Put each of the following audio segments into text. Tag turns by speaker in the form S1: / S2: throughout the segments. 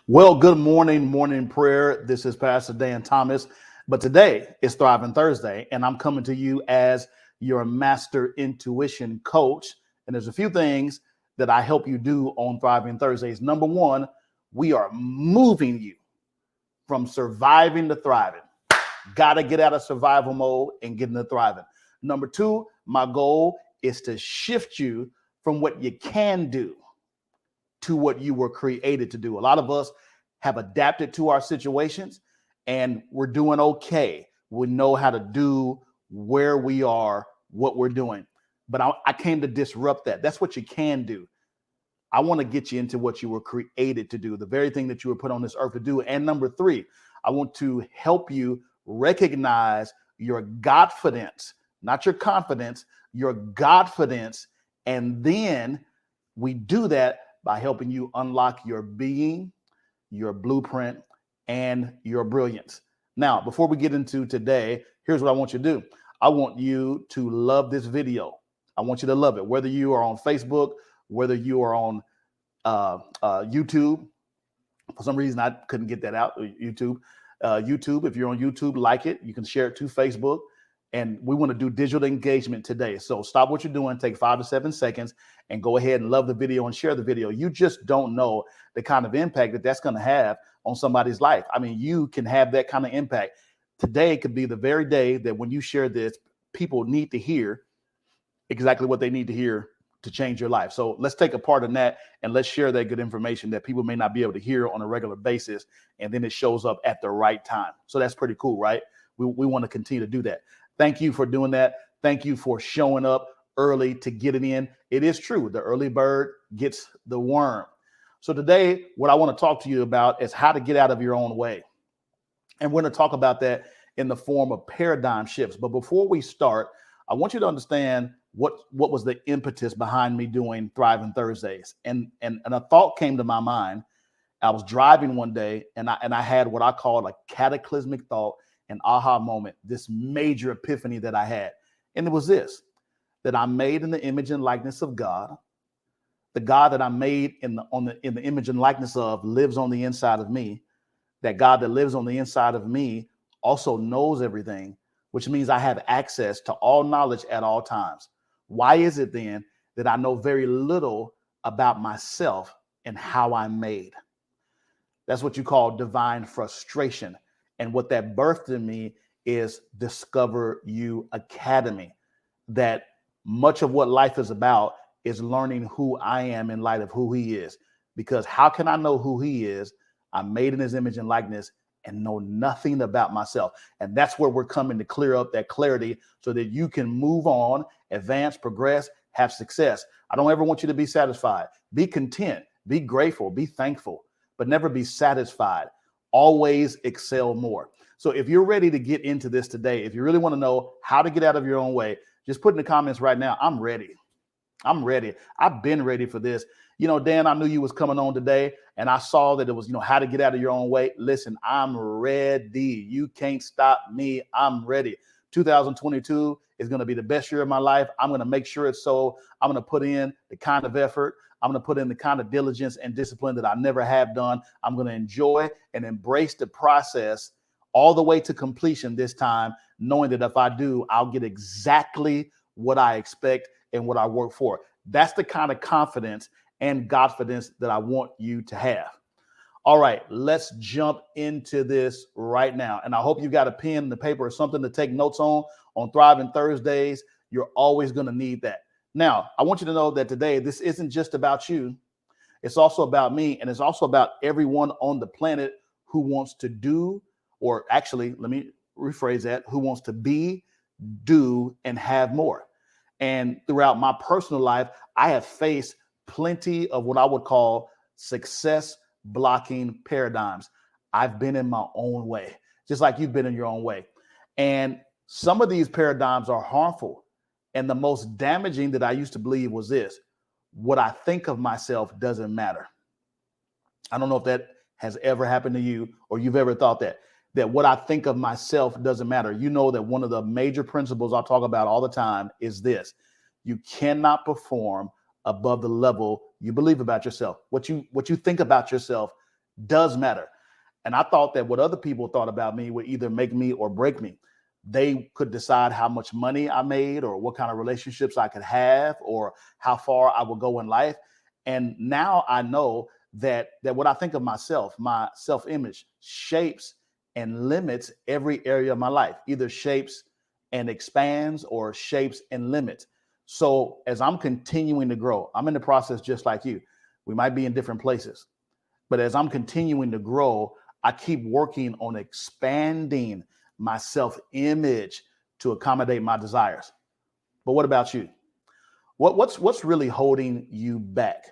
S1: Well, good morning prayer. This is Pastor Dan Thomas, but today is Thriving Thursday, and I'm coming to you as your master intuition coach. And there's a few things that I help you do on Thriving Thursdays. Number one, we are moving you from surviving to thriving. Got to get out of survival mode and get into thriving. Number two, my goal is to shift you from what you can do to what you were created to do. A lot of us have adapted to our situations and we're doing okay. We know how to do where we are, what we're doing. But I came to disrupt that. That's what you can do. I want to get you into what you were created to do, the very thing that you were put on this earth to do. And number three, I want to help you recognize your Godfidence, not your confidence, your Godfidence. And then we do that by helping you unlock your being, your blueprint, and your brilliance. Now, before we get into today, here's what I want you to do. I want you to love this video. I want you to love it, whether you are on Facebook, whether you are on YouTube. For some reason, I couldn't get that out. YouTube, if you're on YouTube, like it. You can share it to Facebook. And we want to do digital engagement today. So stop what you're doing, take 5 to 7 seconds, and go ahead and love the video and share the video. You just don't know the kind of impact that that's going to have on somebody's life. I mean, you can have that kind of impact. Today could be the very day that when you share this, people need to hear exactly what they need to hear to change your life. So let's take a part in that and let's share that good information that people may not be able to hear on a regular basis. And then it shows up at the right time. So that's pretty cool, right? We want to continue to do that. Thank you for doing that. Thank you for showing up early to get it in. It is true. The early bird gets the worm. So today, what I want to talk to you about is how to get out of your own way. And we're going to talk about that in the form of paradigm shifts. But before we start, I want you to understand what was the impetus behind me doing Thriving Thursdays. And a thought came to my mind. I was driving one day and I had what I call a cataclysmic thought, an aha moment, this major epiphany that I had. And it was this, that I'm made in the image and likeness of God. The God that I'm made in the image and likeness of lives on the inside of me. That God that lives on the inside of me also knows everything, which means I have access to all knowledge at all times. Why is it then that I know very little about myself and how I'm made? That's what you call divine frustration. And what that birthed in me is Discover You Academy. That much of what life is about is learning who I am in light of who he is. Because how can I know who he is? I'm made in his image and likeness and know nothing about myself. And that's where we're coming to clear up that clarity so that you can move on, advance, progress, have success. I don't ever want you to be satisfied. Be content, be grateful, be thankful, but never be satisfied. Always excel more. So if you're ready to get into this today, if you really want to know how to get out of your own way, just put in the comments right now, I'm ready. I'm ready. I've been ready for this. You know, Dan, I knew you was coming on today and I saw that it was, how to get out of your own way. Listen, I'm ready. You can't stop me. I'm ready. 2022 is going to be the best year of my life. I'm going to make sure it's so. I'm going to put in the kind of effort. I'm going to put in the kind of diligence and discipline that I never have done. I'm going to enjoy and embrace the process all the way to completion this time, knowing that if I do, I'll get exactly what I expect and what I work for. That's the kind of confidence and Godfidence that I want you to have. All right, let's jump into this right now. And I hope you got a pen and a paper or something to take notes on Thriving Thursdays. You're always going to need that. Now, I want you to know that today, this isn't just about you. It's also about me. And it's also about everyone on the planet who wants to do, or actually, let me rephrase that, who wants to be, do, and have more. And throughout my personal life, I have faced plenty of what I would call success blocking paradigms. I've been in my own way, just like you've been in your own way. And some of these paradigms are harmful. And the most damaging that I used to believe was this: what I think of myself doesn't matter. I don't know if that has ever happened to you or you've ever thought that what I think of myself doesn't matter. You know that one of the major principles I talk about all the time is this: you cannot perform above the level you believe about yourself. What you think about yourself does matter. And I thought that what other people thought about me would either make me or break me. They could decide how much money I made or what kind of relationships I could have or how far I would go in life. And now I know that what I think of myself, my self-image, shapes and limits every area of my life, either shapes and expands or shapes and limits. So as I'm continuing to grow, I'm in the process just like you. We might be in different places, but as I'm continuing to grow, I keep working on expanding my self-image to accommodate my desires. But what about you? What's really holding you back?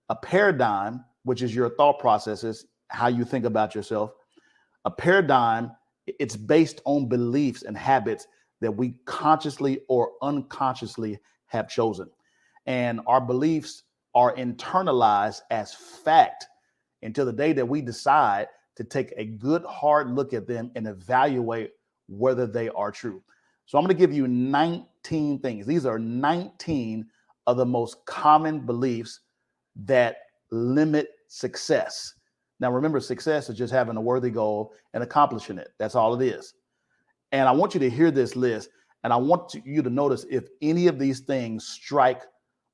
S1: A paradigm, which is your thought processes, how you think about yourself. A paradigm, it's based on beliefs and habits that we consciously or unconsciously have chosen. And our beliefs are internalized as fact until the day that we decide to take a good hard look at them and evaluate whether they are true. So I'm going to give you 19 things. These are 19 of the most common beliefs that limit success. Now, remember, success is just having a worthy goal and accomplishing it. That's all it is. And I want you to hear this list, and I want you to notice if any of these things strike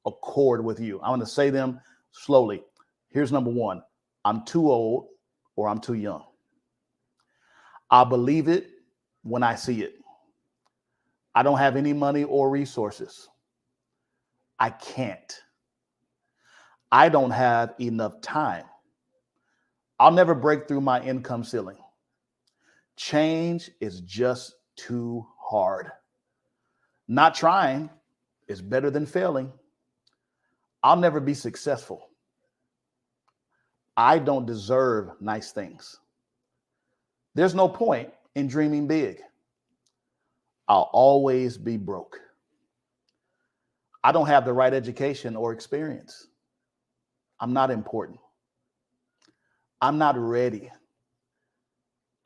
S1: a chord with you. I'm going to say them slowly. Here's number one. I'm too old or I'm too young. I believe it when I see it. I don't have any money or resources. I can't. I don't have enough time. I'll never break through my income ceiling. Change is just too hard. Not trying is better than failing. I'll never be successful. I don't deserve nice things. There's no point in dreaming big. I'll always be broke. I don't have the right education or experience. I'm not important. I'm not ready.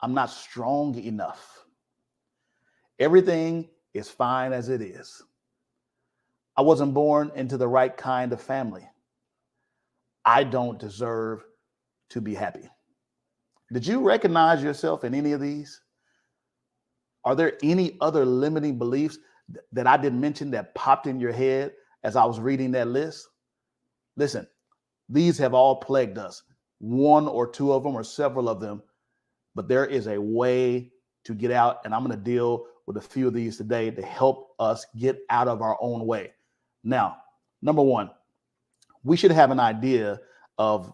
S1: I'm not strong enough. Everything is fine as it is. I wasn't born into the right kind of family. I don't deserve to be happy. Did you recognize yourself in any of these? Are there any other limiting beliefs that I didn't mention that popped in your head as I was reading that list? Listen, these have all plagued us, one or two of them or several of them, but there is a way to get out. And I'm going to deal with a few of these today to help us get out of our own way. Now, number one, we should have an idea of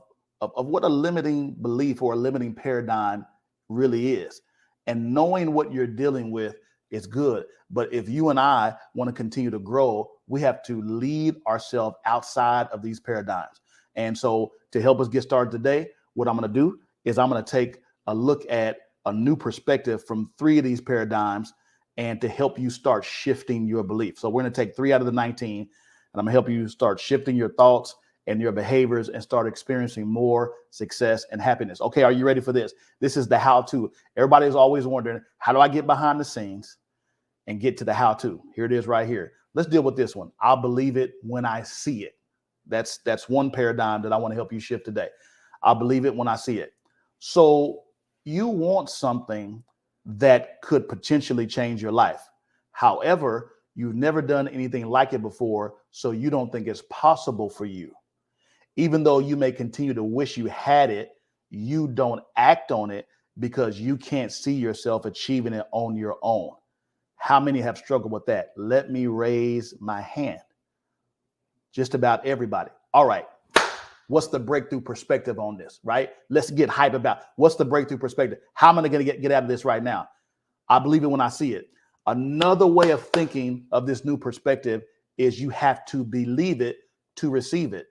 S1: what a limiting belief or a limiting paradigm really is. And knowing what you're dealing with is good. But if you and I want to continue to grow, we have to lead ourselves outside of these paradigms. And so to help us get started today, what I'm going to do is I'm going to take a look at a new perspective from 3 of these paradigms and to help you start shifting your beliefs. So we're going to take 3 out of the 19, and I'm going to help you start shifting your thoughts and your behaviors and start experiencing more success and happiness. Okay, are you ready for this? This is the how-to. Everybody is always wondering, how do I get behind the scenes and get to the how-to? Here it is right here. Let's deal with this one. I'll believe it when I see it. That's one paradigm that I want to help you shift today. I'll believe it when I see it. So you want something that could potentially change your life. However, you've never done anything like it before, so you don't think it's possible for you. Even though you may continue to wish you had it, you don't act on it because you can't see yourself achieving it on your own. How many have struggled with that? Let me raise my hand. Just about everybody. All right. What's the breakthrough perspective on this, right? Let's get hype about what's the breakthrough perspective. How am I going to get out of this right now? I believe it when I see it. Another way of thinking of this new perspective is you have to believe it to receive it.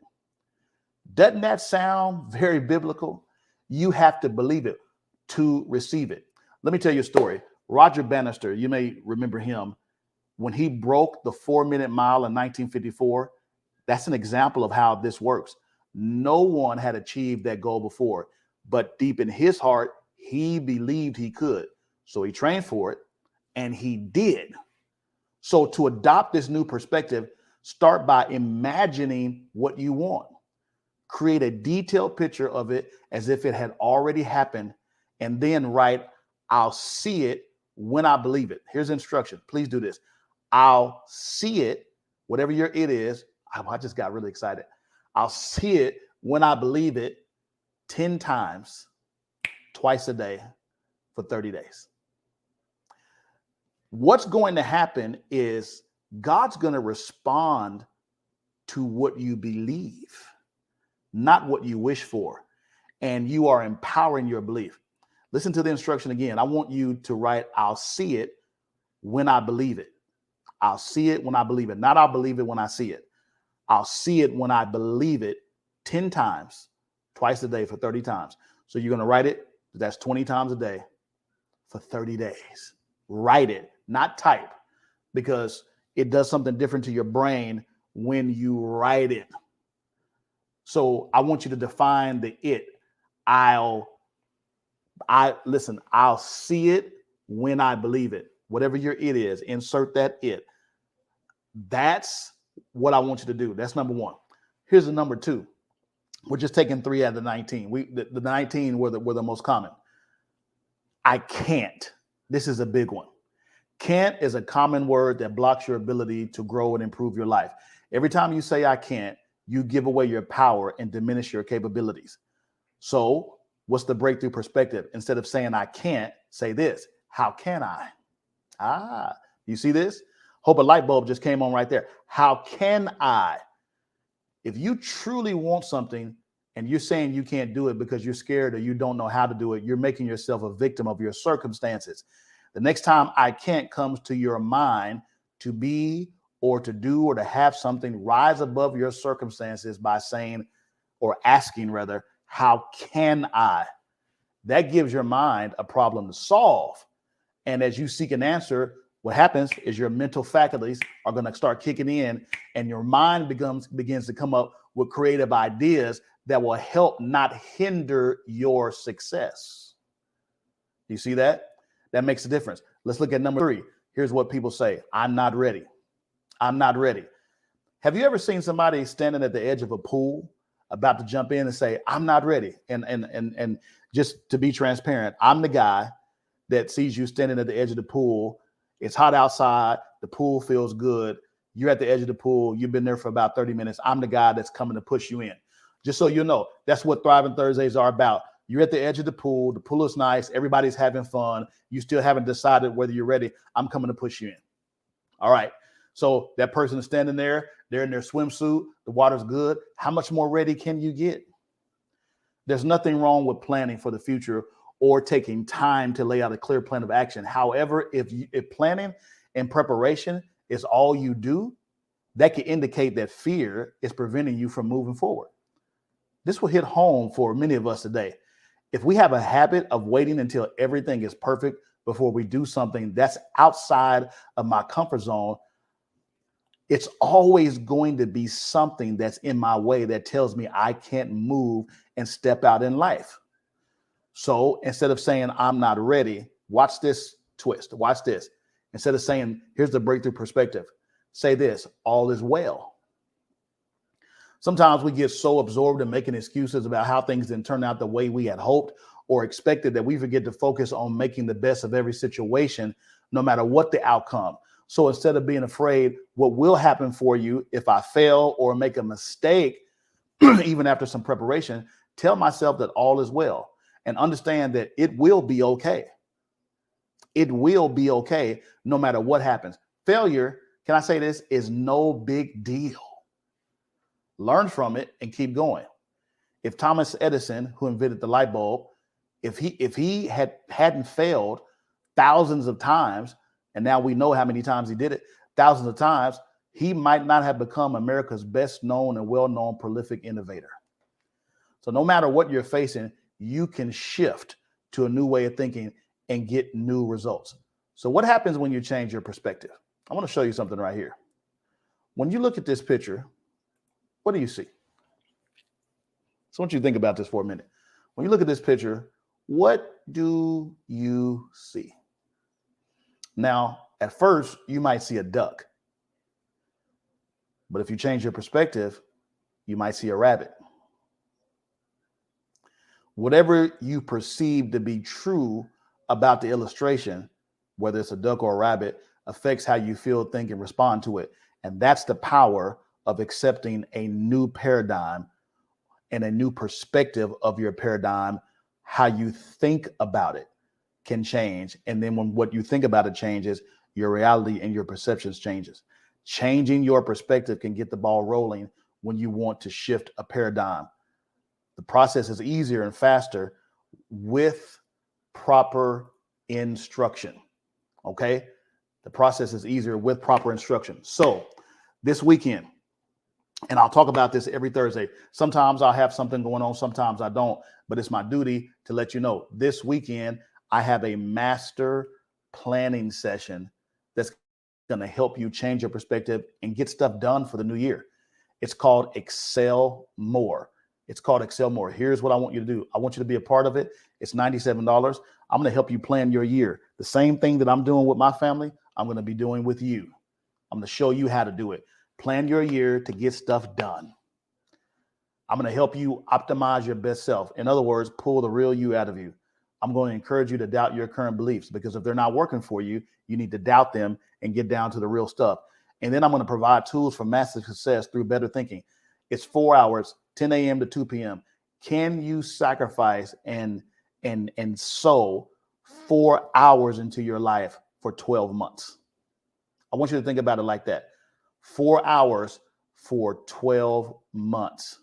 S1: Doesn't that sound very biblical? You have to believe it to receive it. Let me tell you a story. Roger Bannister, you may remember him, when he broke the 4-minute mile in 1954. That's an example of how this works. No one had achieved that goal before, but deep in his heart, he believed he could. So he trained for it, and he did. So to adopt this new perspective, start by imagining what you want. create a detailed picture of it as if it had already happened, and then write, I'll see it when I believe it. Here's instruction. Please do this. I'll see it, whatever your it is. I just got really excited. I'll see it when I believe it 10 times, twice a day for 30 days. What's going to happen is God's going to respond to what you believe, not what you wish for. And you are empowering your belief. Listen to the instruction again. I want you to write, I'll see it when I believe it. I'll see it when I believe it. Not I'll believe it when I see it. I'll see it when I believe it 10 times, twice a day for 30 times. So you're going to write it. That's 20 times a day for 30 days. Write it, not type, because it does something different to your brain when you write it. So I want you to define the it. I'll see it when I believe it. Whatever your it is, insert that it. That's what I want you to do. That's number one. Here's the number two. We're just taking 3 out of the 19. The 19 were the most common. I can't. This is a big one. Can't is a common word that blocks your ability to grow and improve your life. Every time you say I can't, you give away your power and diminish your capabilities. So what's the breakthrough perspective? Instead of saying I can't, say this. How can I? You see this? Hope a light bulb just came on right there. How can I? If you truly want something and you're saying you can't do it because you're scared or you don't know how to do it, you're making yourself a victim of your circumstances. The next time I can't comes to your mind, to be or to do or to have something, rise above your circumstances by saying, or asking rather, how can I? That gives your mind a problem to solve. And as you seek an answer, what happens is your mental faculties are going to start kicking in, and your mind begins to come up with creative ideas that will help, not hinder, your success. You see that? That makes a difference. Let's look at number 3. Here's what people say. I'm not ready. I'm not ready. Have you ever seen somebody standing at the edge of a pool about to jump in and say, I'm not ready? And just to be transparent, I'm the guy that sees you standing at the edge of the pool. It's hot outside. The pool feels good. You're at the edge of the pool. You've been there for about 30 minutes. I'm the guy that's coming to push you in. Just so you know, that's what Thriving Thursdays are about. You're at the edge of the pool. The pool is nice. Everybody's having fun. You still haven't decided whether you're ready. I'm coming to push you in. All right. So that person is standing there. They're in their swimsuit. The water's good. How much more ready can you get? There's nothing wrong with planning for the future or taking time to lay out a clear plan of action. However, if planning and preparation is all you do, that can indicate that fear is preventing you from moving forward. This will hit home for many of us today. If we have a habit of waiting until everything is perfect before we do something that's outside of my comfort zone, it's always going to be something that's in my way that tells me I can't move and step out in life. So instead of saying I'm not ready, watch this twist. Watch this. Instead of saying, here's the breakthrough perspective, say this, all is well. Sometimes we get so absorbed in making excuses about how things didn't turn out the way we had hoped or expected that we forget to focus on making the best of every situation, no matter what the outcome. So instead of being afraid what will happen for you if I fail or make a mistake, even after some preparation, tell myself that all is well and understand that it will be okay. It will be okay no matter what happens. Failure, can I say this, is no big deal. Learn from it and keep going. If Thomas Edison, who invented the light bulb, if he hadn't failed thousands of times, and now we know how many times he did it, thousands of times, he might not have become America's best known and well-known prolific innovator. So no matter what you're facing, you can shift to a new way of thinking and get new results. So what happens when you change your perspective? I want to show you something right here. When you look at this picture, what do you see? So I want you to think about this for a minute. When you look at this picture, what do you see? Now, at first, you might see a duck. But if you change your perspective, you might see a rabbit. Whatever you perceive to be true about the illustration, whether it's a duck or a rabbit, affects how you feel, think, and respond to it. And that's the power of accepting a new paradigm and a new perspective of your paradigm. How you think about it can change. And then when what you think about it changes, your reality and your perceptions changes. Changing your perspective can get the ball rolling when you want to shift a paradigm. The process is easier and faster with proper instruction. Okay? The process is easier with proper instruction. So this weekend, and I'll talk about this every Thursday. Sometimes I'll have something going on, sometimes I don't, but it's my duty to let you know. This weekend, I have a master planning session that's going to help you change your perspective and get stuff done for the new year. It's called Excel More. It's called Excel More. Here's what I want you to do. I want you to be a part of it. It's $97. I'm going to help you plan your year. The same thing that I'm doing with my family, I'm going to be doing with you. I'm going to show you how to do it. Plan your year to get stuff done. I'm going to help you optimize your best self. In other words, pull the real you out of you. I'm going to encourage you to doubt your current beliefs, because if they're not working for you, you need to doubt them and get down to the real stuff. And then I'm going to provide tools for massive success through better thinking. It's 4 hours, 10 a.m. to 2 p.m. Can you sacrifice and sow 4 hours into your life for 12 months? I want you to think about it like that. 4 hours for 12 months.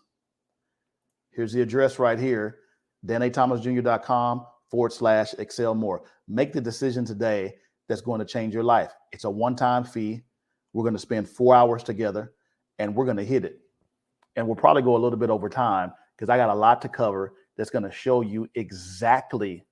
S1: Here's the address right here, danathomasjr.com/Excel More. Make the decision today that's going to change your life. It's a one-time fee. We're going to spend 4 hours together and we're going to hit it. And we'll probably go a little bit over time because I got a lot to cover that's going to show you exactly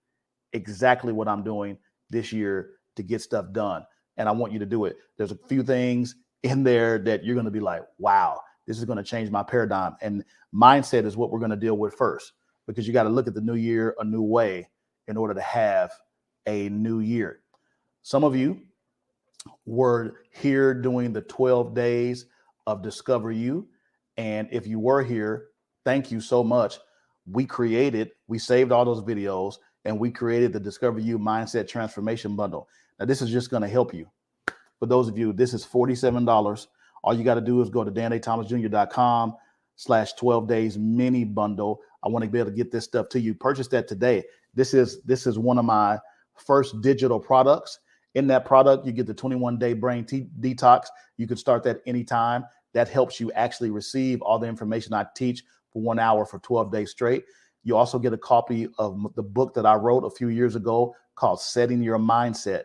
S1: what I'm doing this year to get stuff done. And I want you to do it. There's a few things in there that you're going to be like, wow, this is going to change my paradigm. And mindset is what we're going to deal with first, because you got to look at the new year a new way in order to have a new year. Some of you were here doing the 12 days of Discover You. And if you were here, thank you so much. We saved all those videos and we created the Discover You Mindset Transformation Bundle. Now, this is just going to help you. For those of you, this is $47. All you got to do is go to danathomasjr.com/12 days mini bundle. I want to be able to get this stuff to you. Purchase that today. This is one of my first digital products. In that product, you get the 21-day brain detox. You can start that anytime. That helps you actually receive all the information I teach for 1 hour for 12 days straight. You also get a copy of the book that I wrote a few years ago called Setting Your Mindset: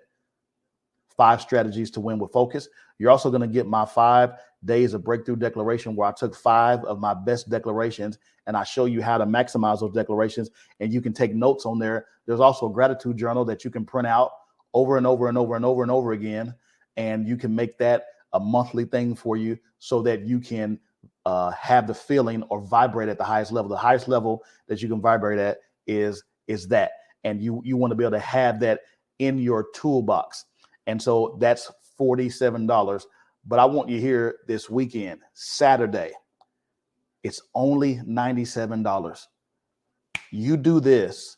S1: 5 Strategies to Win with Focus. You're also going to get my 5 days of breakthrough declaration, where I took 5 of my best declarations and I show you how to maximize those declarations. And you can take notes on there. There's also a gratitude journal that you can print out over and over and over and over and over again. And you can make that a monthly thing for you so that you can have the feeling or vibrate at the highest level. The highest level that you can vibrate at is that. And you want to be able to have that in your toolbox. And so that's $47. But I want you here this weekend, Saturday. It's only $97. You do this,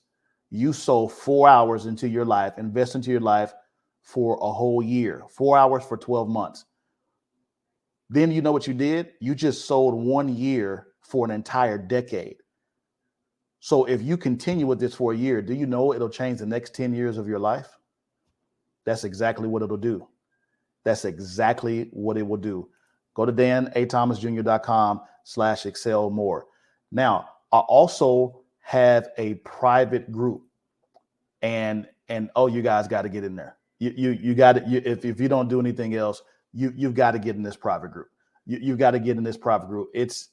S1: you sow 4 hours into your life, invest into your life for a whole year, 4 hours for 12 months. Then you know what you did? You just sold 1 year for an entire decade. So if you continue with this for a year, do you know it'll change the next 10 years of your life? That's exactly what it'll do. That's exactly what it will do. Go to danathomasjr.com/Excel More. Now, I also have a private group, and oh, you guys got to get in there. You got to, if you don't do anything else, you've got to get in this private group. You've got to get in this private group. It's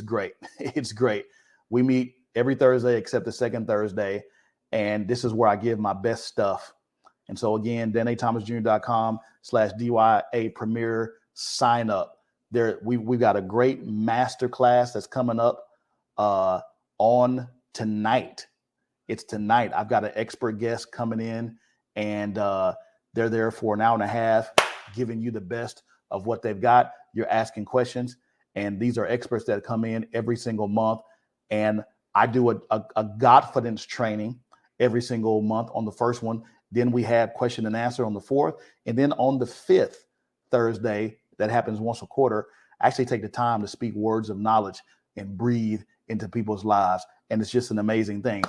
S1: great. It's great. We meet every Thursday except the second Thursday, and this is where I give my best stuff. And so again, danathomasjr.com/DYA Premier, sign up. There, we've got a great master class that's coming up on tonight. It's tonight. I've got an expert guest coming in, and they're there for an hour and a half, giving you the best of what they've got. You're asking questions, and these are experts that come in every single month. And I do a Godfidence training every single month on the first one. Then we have question and answer on the fourth. And then on the fifth Thursday, that happens once a quarter, I actually take the time to speak words of knowledge and breathe into people's lives. And it's just an amazing thing.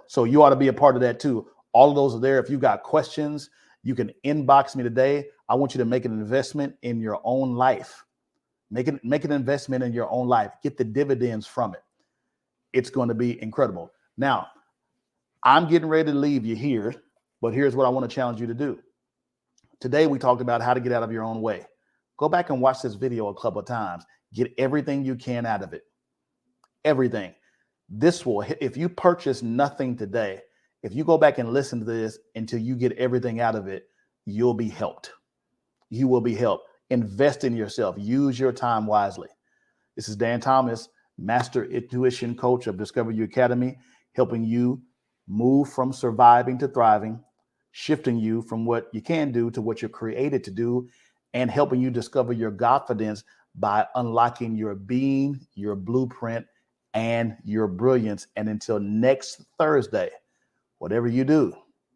S1: So you ought to be a part of that too. All of those are there. If you've got questions, you can inbox me today. I want you to make an investment in your own life. Make an investment in your own life. Get the dividends from it. It's going to be incredible. Now, I'm getting ready to leave you here, but here's what I want to challenge you to do. Today, we talked about how to get out of your own way. Go back and watch this video a couple of times. Get everything you can out of it. Everything. This will, if you purchase nothing today, if you go back and listen to this until you get everything out of it, you'll be helped. You will be helped. Invest in yourself. Use your time wisely. This is Dan Thomas, Master Intuition Coach of Discover You Academy, helping you move from surviving to thriving, shifting you from what you can do to what you're created to do, and helping you discover your Godfidence by unlocking your being, your blueprint, and your brilliance. And until next Thursday, whatever you do,